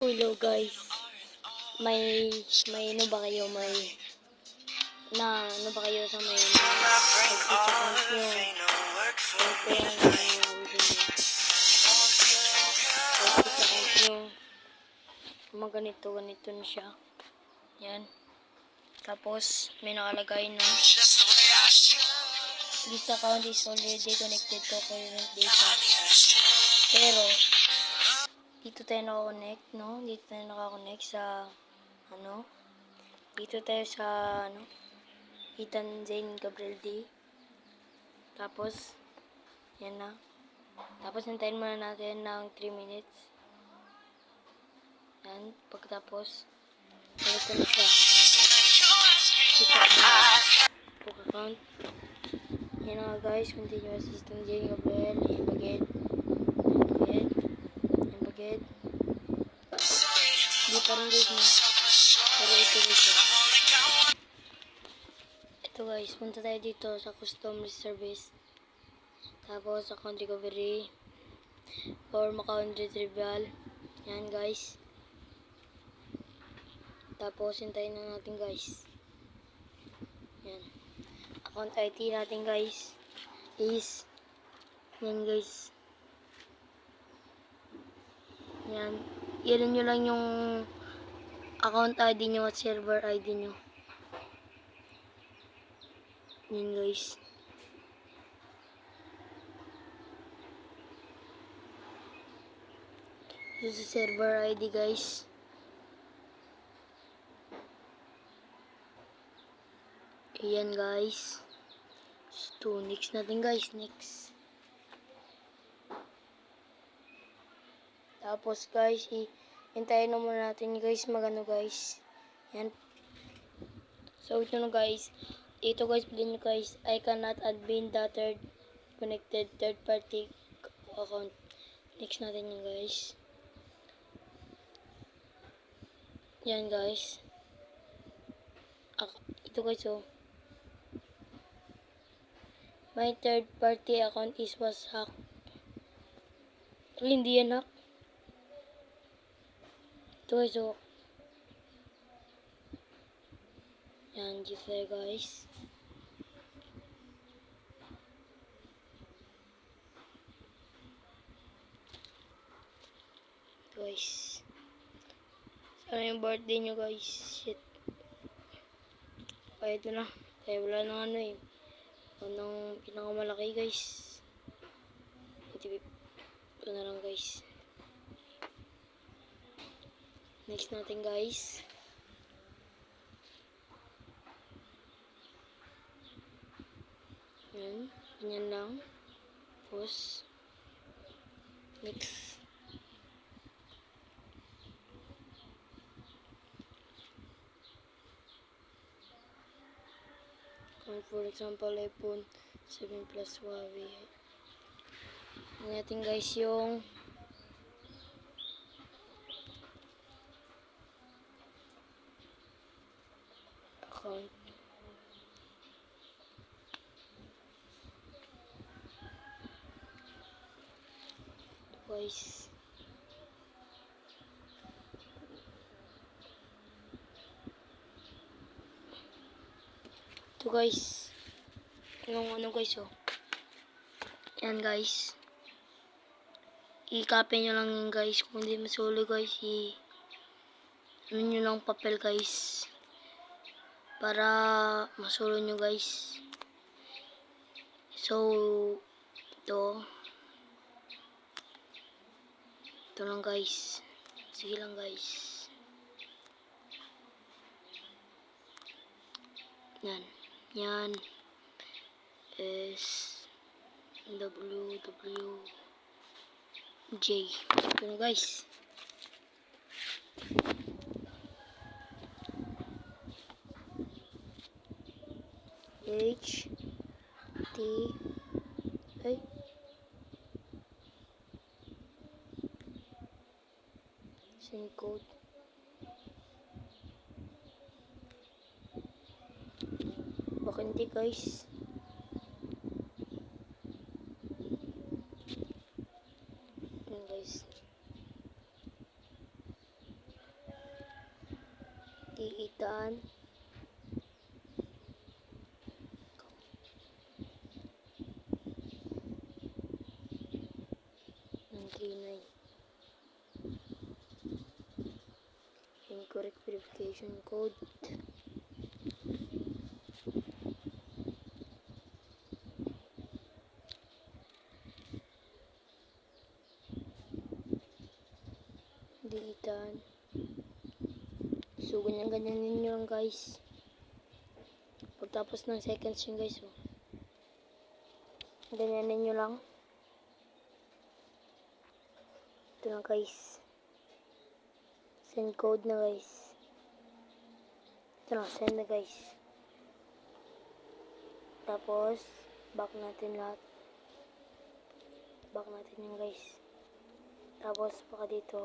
Hello guys, may ano ba kayo, ano ba kayo sa may account nyo? Ito yan ang account nyo. Ganito na siya. Yan. Tapos, may nakalagay na this account is already connected to current data. Pero, dito tayo nakakonect, no? Dito tayo nakakonect sa, dito tayo sa, Ethan Zane Gabriel D. Tapos, yan na. Tapos, hintayin muna natin ng 3 minutes. Yan. Pagkatapos, ito na siya. Kita na. Book account. Yan na nga guys. Continue assisting Zane Gabriel. Yan bagay. Hindi pa rin guys na. Pero ito guys. Ito guys. Punta tayo dito sa customer service. Tapos account recovery. Or account retrieval. Yan guys. Tapos hintayin na natin guys. Yan. Account ID natin guys. Is. Yan guys. Yan. Ilan nyo lang yung account ID nyo at server ID nyo. Yan guys. Ito sa server ID guys. Ayan guys. So, next natin guys. Next. Tapos guys, hintayin na muna natin guys magano guys. Yan. So ito na guys. Ito guys, bilhin nyo guys. I cannot admin the connected third party account. Next natin yun guys. Yan guys. Ito guys oh. My third party account was hacked. Hindi yan hack. Ito guys oh. Yan dito tayo guys. Ito guys. Sana yung birthday nyo guys. Shit. Kaya ito na. Kaya wala nang ano eh. Anong pinakamalaki guys. Ito na lang guys. Next natin guys. Yan. Ganyan lang. Tapos. Next. For example, iPhone 7 Plus Huawei. Ang natin guys yung account. Guys. Ito guys. Ano guys oh. Yan guys. I-copy nyo lang yun guys. Kung hindi masulo guys, ano nyo lang papel guys. Para masulo nyo guys. So, ito. Ito lang guys. Sige lang guys. Yan. Yan. SWWJ. Ito na guys. Send code. Baka hindi guys. Yan guys. Diitaan. Kinay. Incorrect verification code. Diitaan. So, ganyan-ganyan ninyo lang guys. Pagtapos ng seconds yun guys. Oh. Ganyan ninyo lang. Ito na guys. Send code na guys. Ito na, send na guys. Tapos, back natin lahat. Back natin yung guys. Tapos, baka dito.